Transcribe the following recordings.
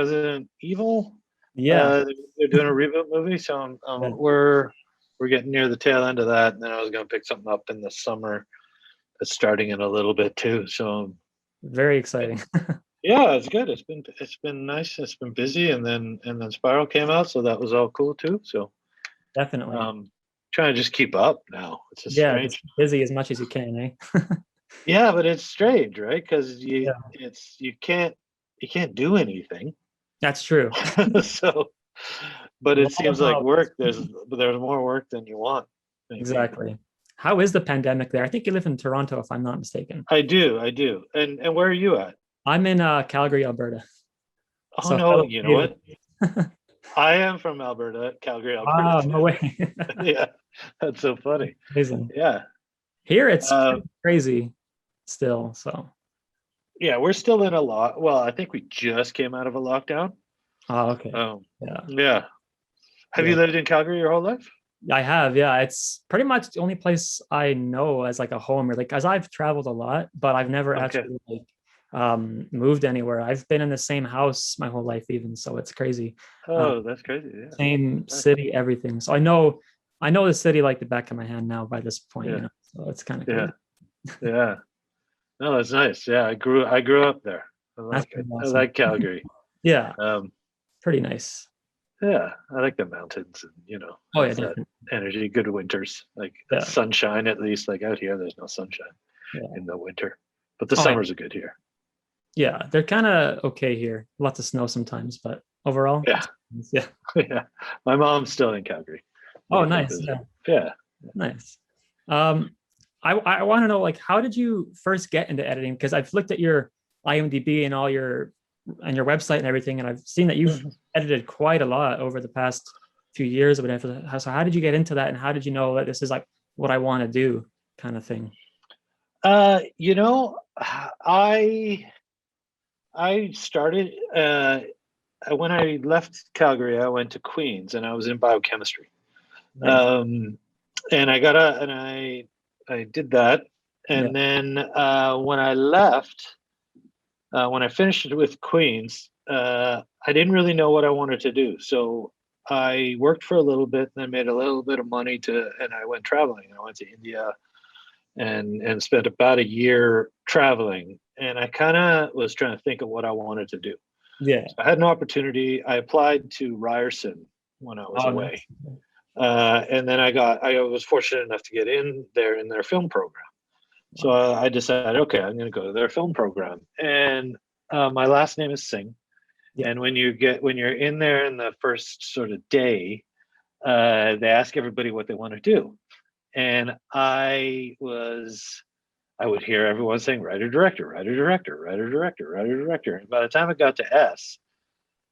Resident Evil. Yeah. They're doing a reboot movie, so Yeah. we're getting near the tail end of that, and then I was gonna pick something up in the summer that's starting in a little bit too. So Very exciting. yeah, it's good. It's been nice. It's been busy, and then Spiral came out, so that was all cool too. So Definitely. um, trying to just keep up now. It's just Yeah, just strange. busy as much as you can, eh? Yeah, but it's strange, right? Because Yeah, you can't do anything. that's true. So, but A it lot of seems like hobbies. work. There's more work than you want, maybe. Exactly. How is the pandemic there? I think you live in Toronto, if I'm not mistaken. I do. And where are you at? I'm in Calgary, Alberta. Oh So no, fellow you know Canadian. what? I am from Alberta, Calgary, Alberta Wow, no too. way. Yeah, that's so funny. Amazing. Yeah. Here it's Uh, pretty crazy still. So, yeah, we're still in a lot. Well, I think we just came out of a lockdown. oh, okay. Um, Yeah. yeah. Have you Yeah. lived in Calgary your whole life? I have. Yeah. It's pretty much the only place I know as like a home, or like, as I've traveled a lot, but I've never Okay. actually like moved anywhere. I've been in the same house my whole life, even. So it's crazy. Oh, that's crazy. Yeah. Same Nice. city, everything. So I know the city like the back of my hand now by this point, Yeah. So it's kind of Yeah. crazy. Yeah. No, that's nice. Yeah, I grew up there. I That's like it. pretty I awesome. like Calgary. Yeah, Um, pretty nice. yeah, I like the mountains and Oh yeah, has that definitely. energy. Good winters, like Yeah, sunshine at least. Like out here, there's no sunshine yeah. in the winter, but the Oh yeah, summers are good here. yeah. They're kind of okay here. Lots of snow sometimes, but overall, Yeah, yeah. yeah. My mom's still in Calgary. We Oh, get to nice. visit. Yeah, Yeah. nice. Um, I want to know, like, how did you first get into editing? Because I've looked at your IMDb and all your and your website and everything, and I've seen that you've Mhm. edited quite a lot over the past few years or whatever. So how did you get into that, and how did you know that this is like what I want to do, kind of thing? I started when I left Calgary. I went to Queens, and I was in biochemistry. Nice. Um, and I did that, Yeah. and then when I left, when I finished with Queens, I didn't really know what I wanted to do. So I worked for a little bit, and I made a little bit of money and I went traveling. I went to India and spent about a year traveling. And I kind of was trying to think of what I wanted to do. Yeah. So I had an opportunity. I applied to Ryerson when I was Oh, away, nice. and then I was fortunate enough to get in there in their film program. So Wow. I decided, okay, I'm going to go to their film program. And my last name is Singh. Yeah. And when you're in there in the first sort of day, they ask everybody what they want to do. And I would hear everyone saying writer director, writer director, writer director, writer director. And by the time it got to S,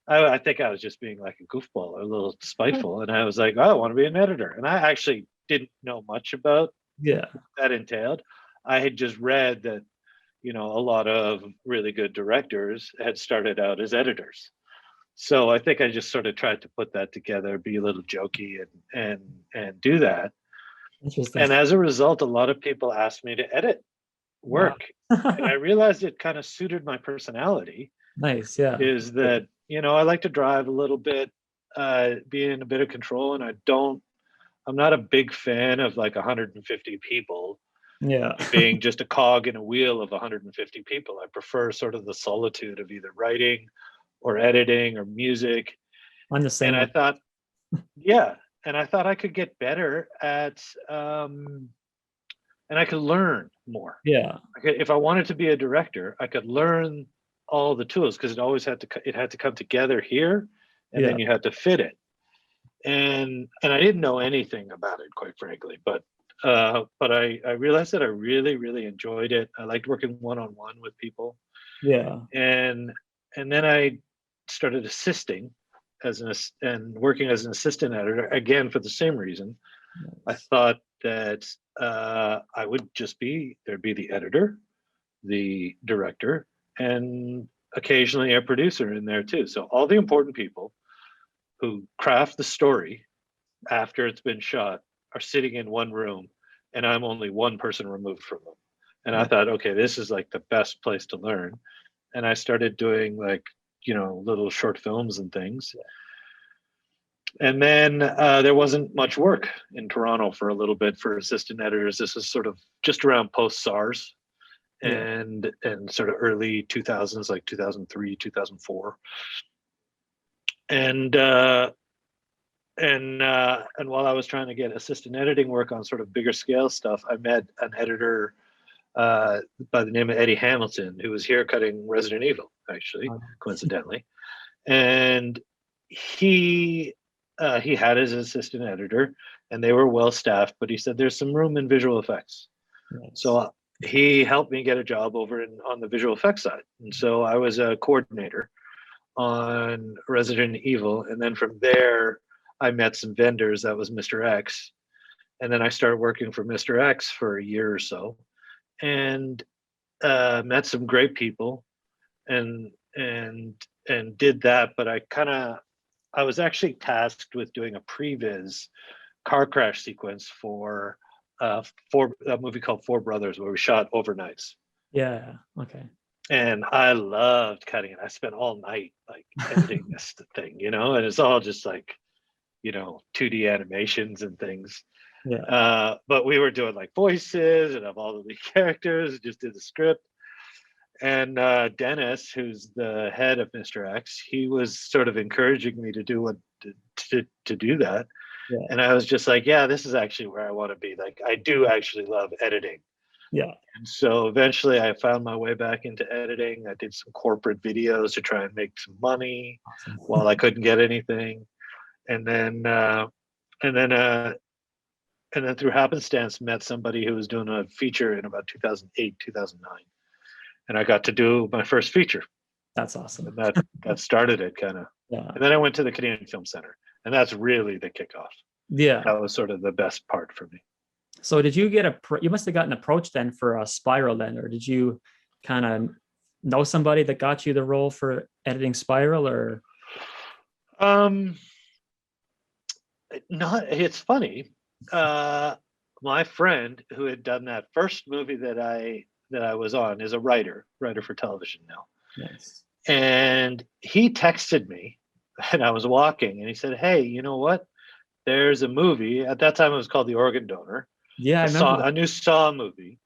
I think I was just being like a goofball, a little spiteful, and I was like, oh, I want to be an editor. And I actually didn't know much about Yeah. that entailed. I had just read that a lot of really good directors had started out as editors. So I think I just sort of tried to put that together, be a little jokey and do that. Interesting. And as a result, a lot of people asked me to edit Wow. work. And I realized it kind of suited my personality Nice. Yeah. is that, I like to drive a little bit, be in a bit of control. And I'm not a big fan of like 150 people Yeah. being just a cog in a wheel of 150 people. I prefer sort of the solitude of either writing or editing or music. I'm the And same I way. thought, yeah, and I thought I could get better at, and I could learn more. Yeah. If I wanted to be a director, I could learn all the tools because it had to come together here, and Yeah. then you had to fit it. And I didn't know anything about it, quite frankly, but I realized that I really really enjoyed it. I liked working one on one with people, Yeah. and then I started assisting and working as an assistant editor again for the same reason. I Nice. thought that I would just there'd be the editor, the director, and occasionally a producer in there too. So all the important people who craft the story after it's been shot are sitting in one room, and I'm only one person removed from them. And I Yeah. thought, okay, this is like the best place to learn. And I started doing like little short films and things. And then there wasn't much work in Toronto for a little bit for assistant editors. This was sort of just around post SARS Yeah. and sort of early 2000s, like 2003, 2004. And while I was trying to get assistant editing work on sort of bigger scale stuff, I met an editor by the name of Eddie Hamilton, who was here cutting Resident Evil, actually, coincidentally. And he had his assistant editor, and they were well staffed. But he said there's some room in visual effects, so he helped me get a job over on the visual effects side. And so I was a coordinator on Resident Evil, and then from there I met some vendors. That was Mr. X, and then I started working for Mr. X for a year or so, and met some great people, and did that. But I was actually tasked with doing a previs car crash sequence for a movie called Four Brothers, where we shot overnights. Yeah. Okay. And I loved cutting it. I spent all night like editing this thing, and it's all just like, 2D animations and things. Yeah. But we were doing like voices and of all the lead characters, just did the script. And Dennis, who's the head of Mr. X, he was sort of encouraging me to do to do that. Yeah. And I was just like, yeah, this is actually where I want to be. Like, I do actually love editing. Yeah. And so eventually I found my way back into editing. I did some corporate videos to try and make some money while I couldn't get anything. And then through happenstance met somebody who was doing a feature in about 2008, 2009. And I got to do my first feature. That's awesome. And that started it kind of. Yeah. And then I went to the Canadian Film Center, and that's really the kickoff. Yeah. That was sort of the best part for me. So did you get you must have gotten approached then for a Spiral then, or did you kind of know somebody that got you the role for editing Spiral, or? It's funny. My friend who had done that first movie that I was on is a writer for television now. Nice. And he texted me, and I was walking, and he said, "Hey, you know what? There's a movie." At that time, it was called The Organ Donor. Yeah, I remember a new Saw movie,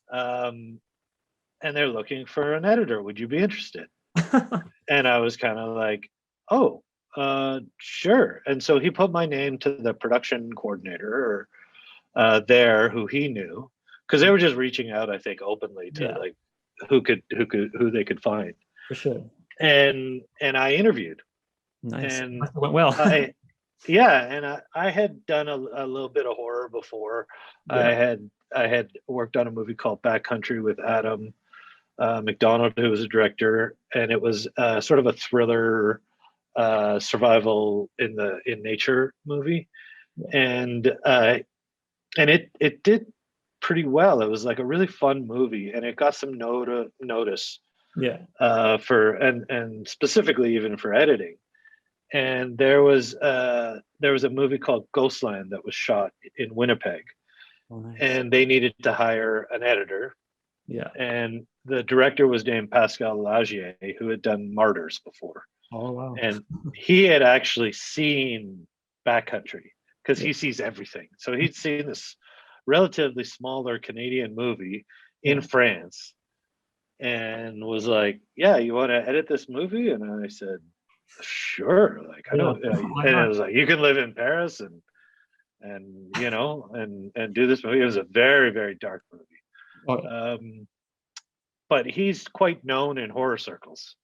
and they're looking for an editor. Would you be interested? And I was kind of like, "Oh, sure." And so he put my name to the production coordinator there, who he knew, because they were just reaching out, I think, openly to like who they could find. For sure. And I interviewed. Nice. And it went well. I had done a little bit of horror before. Yeah. I had worked on a movie called Backcountry with Adam McDonald, who was a director, and it was sort of a thriller, survival in nature movie, and it did pretty well. It was like a really fun movie, and it got some notice. Yeah. And specifically even for editing. And there was a movie called Ghostland that was shot in Winnipeg. Oh, nice. And they needed to hire an editor. Yeah. And the director was named Pascal Lagier, who had done Martyrs before. Oh, wow. And he had actually seen Backcountry, because he sees everything. So he'd seen this relatively smaller Canadian movie in France, and was like, "Yeah, you want to edit this movie?" And I said, "Sure." Like, I don't. And it was like, "You can live in Paris and do this movie." It was a very, very dark movie. But he's quite known in horror circles.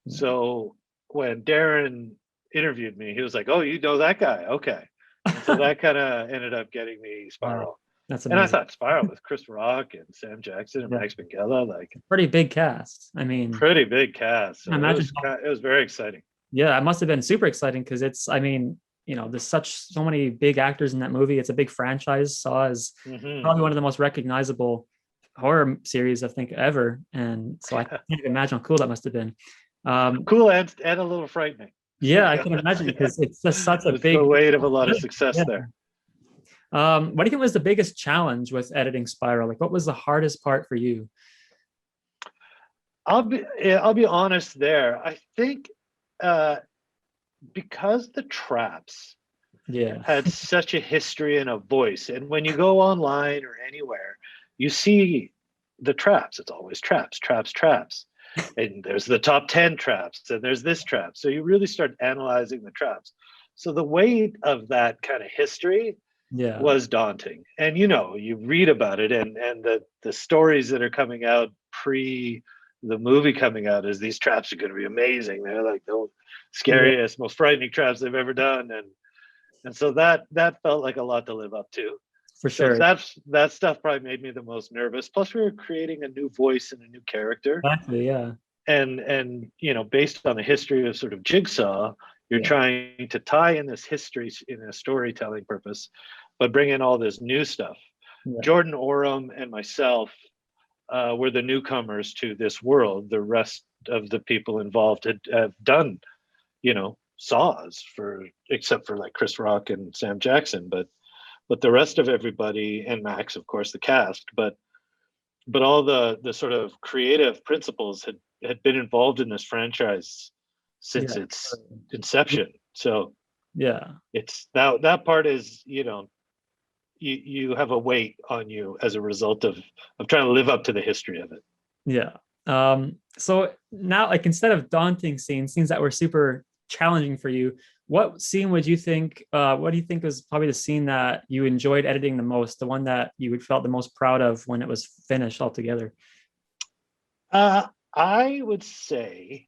So when Darren interviewed me, he was like, "Oh, you know that guy? Okay." And so that kind of ended up getting me Spiral. Wow. That's amazing. And I thought Spiral with Chris Rock and Sam Jackson and Max Minghella, like, pretty big cast. I mean, pretty big cast. So imagine it was very exciting. Yeah, it must have been super exciting, because there's so many big actors in that movie. It's a big franchise. Saw is probably one of the most recognizable horror series, I think, ever. And so I can't even imagine how cool that must have been. Cool and a little frightening. Yeah, I can imagine, because it's just such a big the weight of a lot of success there. What do you think was the biggest challenge with editing Spiral? Like, what was the hardest part for you? I'll be honest there. I think uh, because the traps Yeah. had such a history and a voice, and when you go online or anywhere, you see the traps. It's always traps, traps, traps, and there's the top 10 traps, and there's this trap. So you really start analyzing the traps. So the weight of that kind of history Yeah. was daunting. And you read about it, and the stories that are coming out pre the movie coming out is these traps are going to be amazing. They're like the Yeah. scariest, most frightening traps they've ever done, and so that felt like a lot to live up to. For So sure. that stuff probably made me the most nervous. Plus, we were creating a new voice and a new character, Exactly. Yeah. and based on the history of sort of Jigsaw, you're Yeah. trying to tie in this history in a storytelling purpose, but bring in all this new stuff. Yeah. Jordan Oram and myself were the newcomers to this world. The rest of the people involved have done, saws for except for like Chris Rock and Sam Jackson, but the rest of everybody and Max, of course, the cast, but all the sort of creative principles had been involved in this franchise since Yeah. its inception. So Yeah. it's that part is you have a weight on you as a result of trying to live up to the history of it. Yeah. So now, like, instead of daunting scenes that were super challenging for you, what scene would you think, what do you think was probably the scene that you enjoyed editing the most, the one that you felt the most proud of when it was finished altogether? I would say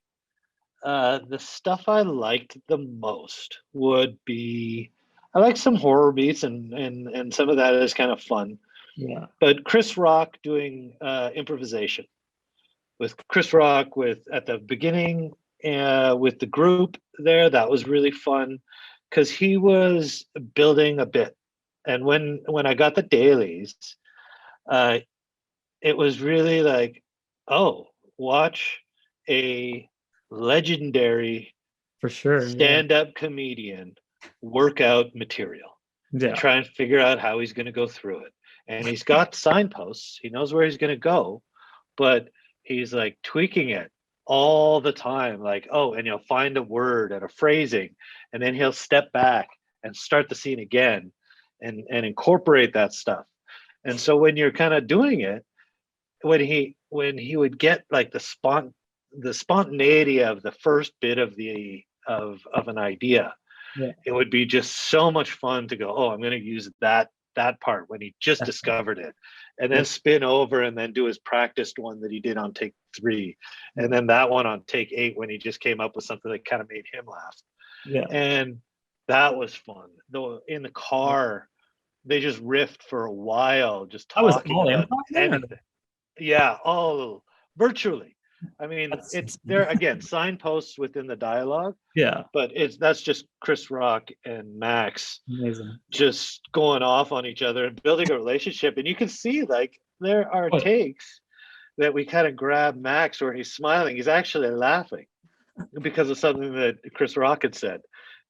the stuff I liked the most would be I like some horror beats and some of that is kind of fun. Yeah. But Chris Rock doing improvisation with Chris Rock with at the beginning with the group there, that was really fun because he was building a bit. And when I got the dailies, uh, it was really like, oh, watch a legendary For sure. Yeah. stand-up comedian work out material and Yeah. try and figure out how he's going to go through it. And he's got signposts. He knows where he's going to go, but he's like tweaking it all the time. Like, oh, and he'll find a word and a phrasing, and then he'll step back and start the scene again and incorporate that stuff. And so when you're kind of doing it, when he would get like the spontaneity of the first bit of the of an idea, Yeah. it would be just so much fun to go, oh, I'm going to use that part when he just discovered it, and Yeah. then spin over and then do his practiced one that he did on take 3, and then that one on take 8 when he just came up with something that kind of made him laugh. Yeah. And that was fun. Though in the car, they just riffed for a while, just I was talking all about improv then, or- anything. Yeah, all virtually. I mean, That's it's there again, signposts within the dialogue, yeah, but that's just Chris Rock and Max amazing. just going off on each other and building a relationship. And you can see like there are Oh, takes that we kind of grab Max where he's smiling. He's actually laughing because of something that Chris Rock had said.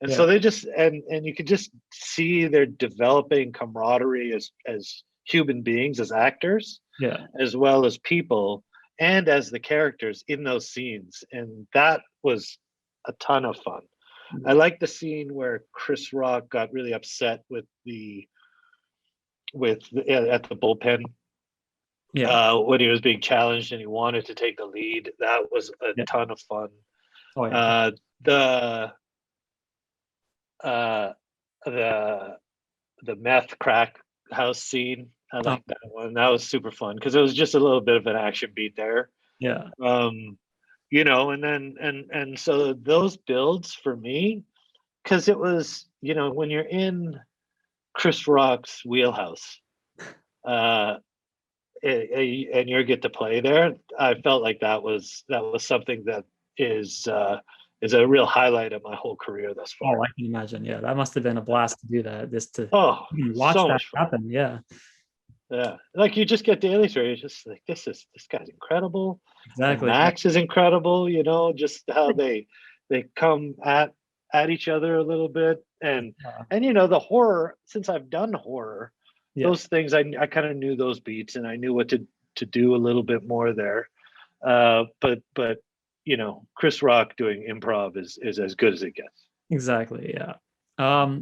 And yeah. so they just and you can just see they're developing camaraderie as human beings, as actors, Yeah. as well as people and as the characters in those scenes. And that was a ton of fun. I like the scene where Chris Rock got really upset at the bullpen Yeah. when he was being challenged and he wanted to take the lead. That was a Yeah. ton of fun. Oh yeah. The uh, the the meth crack house scene. I Oh, like that one. That was super fun because it was just a little bit of an action beat there. yeah. Um, and then and so those builds for me, because it was, when you're in Chris Rock's wheelhouse, uh, and you get to play there, I felt like that was something that is a real highlight of my whole career thus Oh, far. I can imagine. Yeah, that must have been a blast to do that. Just to Oh, even watch so that much fun. happen. Yeah, Yeah, like you just get dailies where you're just like, this guy's incredible, and exactly. Max is incredible. Just how they come at each other a little bit, and the horror. Since I've done horror, Yeah, those things I kind of knew those beats, and I knew what to do a little bit more there. But Chris Rock doing improv is as good as it gets. Exactly. Yeah.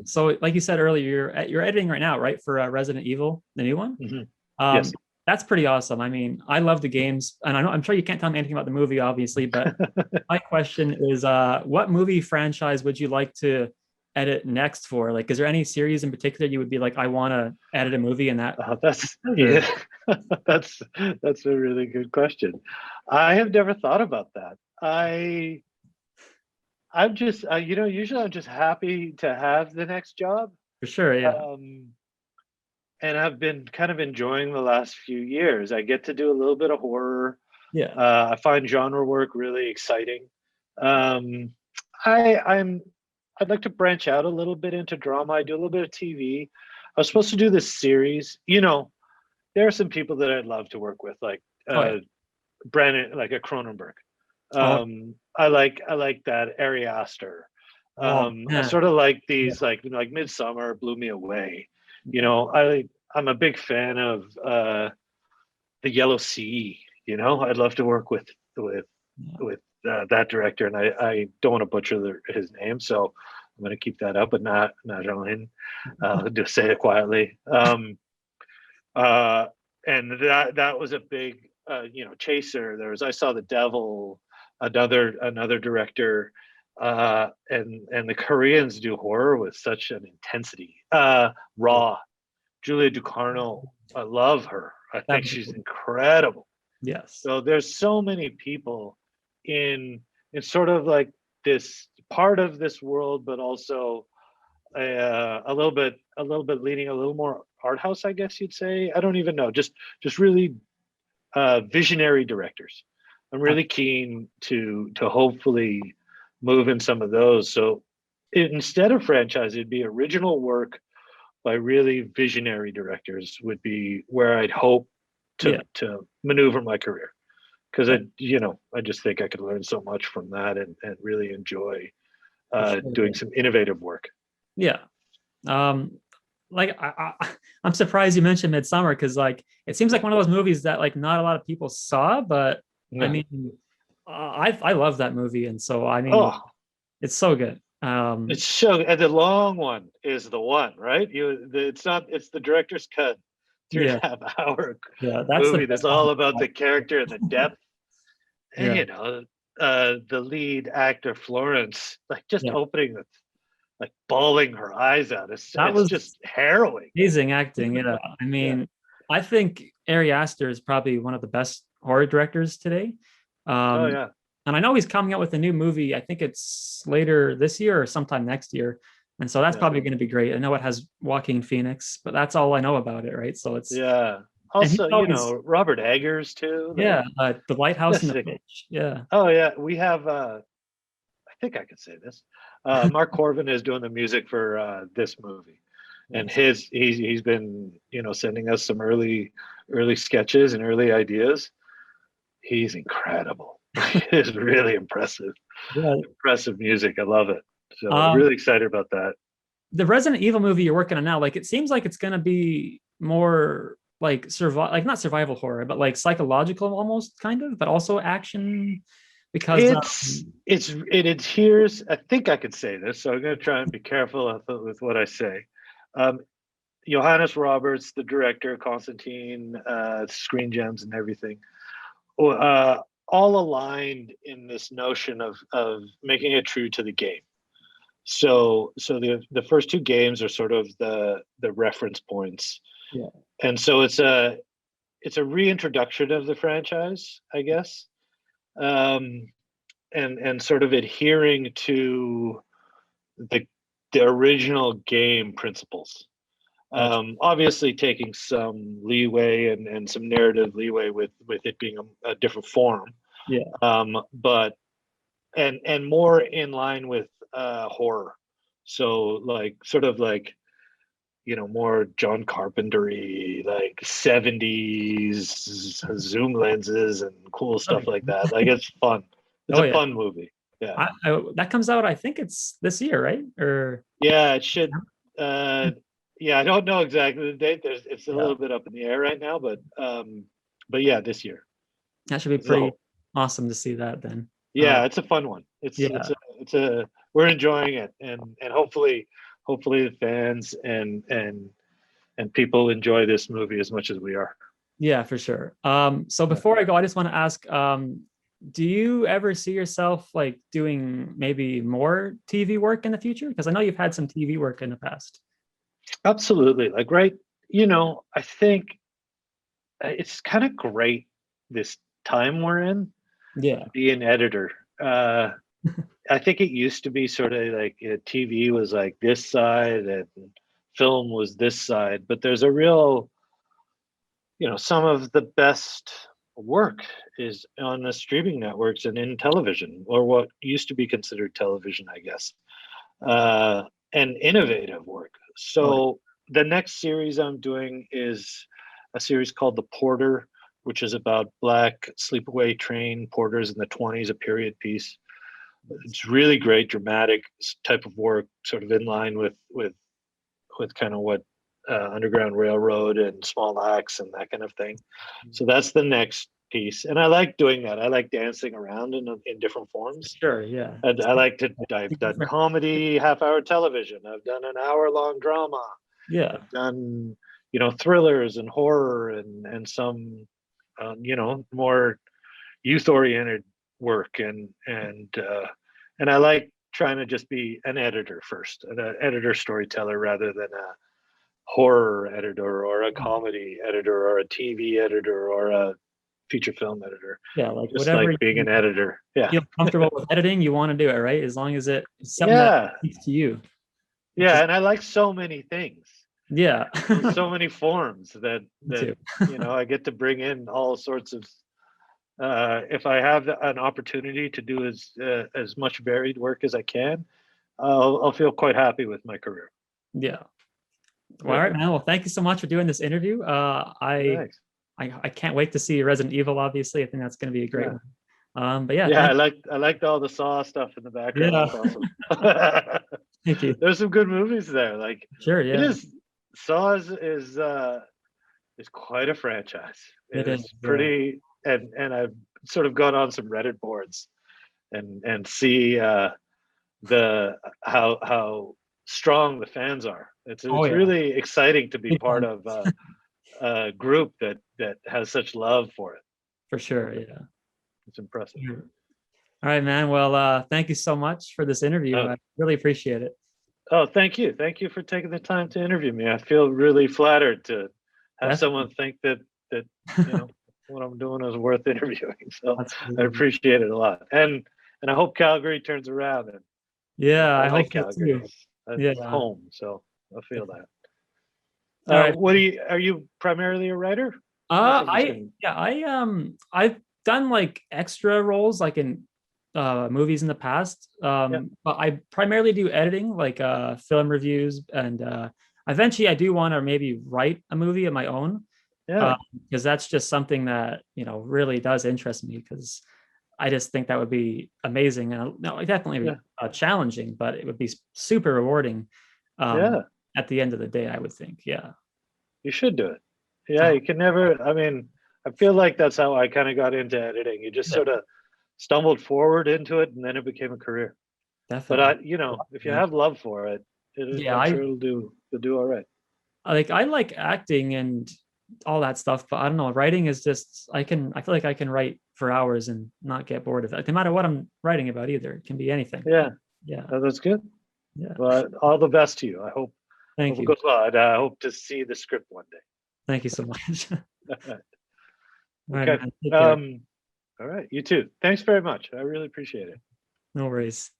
So like you said earlier, you're editing right now, right? For Resident Evil, the new one. Hmm. Um, Yes. that's pretty awesome. I mean, I love the games, and I'm sure you can't tell me anything about the movie, obviously, but my question is, what movie franchise would you like to edit next for? Like, is there any series in particular you would be like, I want to edit a movie in that? That's Or- yeah, that's a really good question. I have never thought about that. I'm just usually I'm just happy to have the next job. For sure, yeah, Um, and I've been kind of enjoying the last few years. I get to do a little bit of horror. yeah, I find genre work really exciting. Um, I'm I'd like to branch out a little bit into drama. I do a little bit of TV. I was supposed to do this series. There are some people that I'd love to work with, like oh yeah, Brandon, like a Cronenberg. oh, I like that Ari Aster. oh I man, sort of like yeah, these, like Midsummer blew me away. I'm a big fan of the Yellow Sea. I'd love to work with yeah. with that director, and I don't want to butcher his name, so I'm going to keep that up, but not Jean. Just say it quietly. Uh, and that was a big chaser. I saw The Devil, another director, and the Koreans do horror with such an intensity. Raw, Julia Ducarno, I love her. I That think she's incredible. yes, So there's so many people in in sort of like this part of this world, but also a little bit leaning a little more art house, I guess you'd say. I don't even know. Just really visionary directors. I'm uh, really keen to hopefully move in some of those. So instead of franchise, it'd be original work by really visionary directors would be where I'd hope yeah, to maneuver my career. Because I just think I could learn so much from that and really enjoy for sure, doing yeah. some innovative work. Yeah. Um, like I'm surprised you mentioned Midsummer because like it seems like one of those movies that like not a lot of people saw, but I Yeah. mean, I love that movie, and so I mean, Oh, it's so good. it's so, and the long one is the one, right? It's the director's cut, three and Yeah, a half hour yeah, that's the movie best that's all about one. the character and the depth. And, Yeah, the lead actor Florence, like just yeah, opening with like bawling her eyes out. It's that it's was just harrowing. amazing acting. Yeah, I Yeah. mean, I think Ari Aster is probably one of the best horror directors today. Oh Um, yeah. and I know he's coming out with a new movie. I think it's later this year or sometime next year. And so that's Yeah. probably going to be great. I know it has Joaquin Phoenix, but that's all I know about it, right? So it's Yeah. and he's Also, always Robert Eggers too. yeah, the Lighthouse and Just the thinking, Witch. Yeah, oh yeah, we have I think I could say this. Mark Corvin is doing the music for this movie, and yes. he's been sending us some early sketches and early ideas. He's incredible. It's really Yeah. impressive music. I love it. So Um, really excited about that. the Resident Evil movie you're working on now, like it seems like it's gonna be more like like not survival horror, but like psychological almost kind of, but also action because It adheres. I think I could say this, so I'm going to try and be careful with what I say. Um, Johannes Roberts, the director, Constantine, Screen Gems, and everything, all aligned in this notion of making it true to the game. So the first two games are sort of the reference points, yeah, and so it's a reintroduction of the franchise, I guess, um, and sort of adhering to the the original game principles. gotcha. Obviously, taking some leeway and some narrative leeway with it being a different form, Yeah, but and more in line with horror. So like sort of like more John Carpentery, like 70s zoom lenses and cool stuff like that. Like it's fun. It's oh a yeah. fun movie. Yeah. That comes out. I think it's this year, right? Or Yeah, it should. Uh, yeah, I don't know exactly the date. It's a yeah, little bit up in the air right now, but yeah, this year that should be is the pretty hope. awesome to see that then. Yeah, it's a fun one. Yeah, It's a we're enjoying it, and hopefully the fans and people enjoy this movie as much as we are. yeah, for sure. So Yeah. before I go, I just want to ask, do you ever see yourself like doing maybe more TV work in the future? Because I know you've had some TV work in the past. Absolutely. Like, right, I think it's kind of great this time we're in Yeah, to be an editor. Uh, I think it used to be sort of like TV was like this side and film was this side, but there's a real, some of the best work is on the streaming networks and in television, or what used to be considered television, I guess, uh, and innovative work. oh, So the next series I'm doing is a series called The Porter, which is about black sleepaway train porters in the 20s, a period piece. It's really great, dramatic type of work, sort of in line with kind of what Underground Railroad and Small Axe and that kind of thing. So that's the next piece, and I like doing that. I like dancing around in different forms. sure, yeah, I like to. I've done comedy, half-hour television. I've done an hour-long drama. yeah, I've done thrillers and horror and some more youth-oriented work and I like trying to just be an editor first, an editor storyteller rather than a horror editor or a comedy editor or a TV editor or a feature film editor. yeah, like Just whatever like being you an editor. Yeah. feel comfortable with editing, you want to do it, right? As long as it's something that Yeah. speaks to you, which Yeah. is And I like so many things yeah, in so many forms me too. I get to bring in all sorts of if I have an opportunity to do as much varied work as I can, I'll feel quite happy with my career. Yeah. Well, Yeah. all right, man. Well, thank you so much for doing this interview. Thanks. I can't wait to see Resident Evil. Obviously, I think that's going to be a great Yeah. one. But yeah, Yeah, thank I liked all the Saw stuff in the background. yeah, It's awesome. thank you. There's some good movies there. Like Sure, it yeah, is Saw is quite a franchise. it It is. is Yeah. pretty and I've sort of gone on some Reddit boards and see the how strong the fans are. Oh It's yeah, really exciting to be big part time of a group that has such love for it. for sure. Yeah. It's impressive. Sure. All right, man. Well, thank you so much for this interview. Oh, I really appreciate it. oh, thank you. Thank you for taking the time to interview me. I feel really flattered to have someone Definitely. think that you know what I'm doing is worth interviewing. So I Absolutely. appreciate it a lot. And I hope Calgary turns around. And Yeah, I I like hope so Calgary. too. It's Yeah. home, so I feel that. All right. What are you primarily a writer? I'm just I gonna. yeah, I've done like extra roles like in movies in the past. Yeah, But I primarily do editing, like film reviews, and eventually I do want to maybe write a movie of my own. yeah, Because that's just something that really does interest me because I just think that would be amazing and no, definitely yeah, challenging, but it would be super rewarding yeah. at the end of the day, I would think. Yeah. You should do it. Yeah, Oh, you can never. I mean, I feel like that's how I kind of got into editing. You just yeah, sort of stumbled forward into it, and then it became a career. But definitely. if you have love for it, Yeah, I'm sure it'll do all right. I like acting and all that stuff, but I don't know. Writing is just I feel like I can write for hours and not get bored of it. No matter what I'm writing about either. It can be anything. Yeah, Yeah. that's good. Yeah. Well, all the best to you. Thank Hope it you. goes well. And I hope to see the script one Thank you so much. All day. right, Okay. man. Take care. All right. You too. Thanks very much. I really appreciate it. No worries.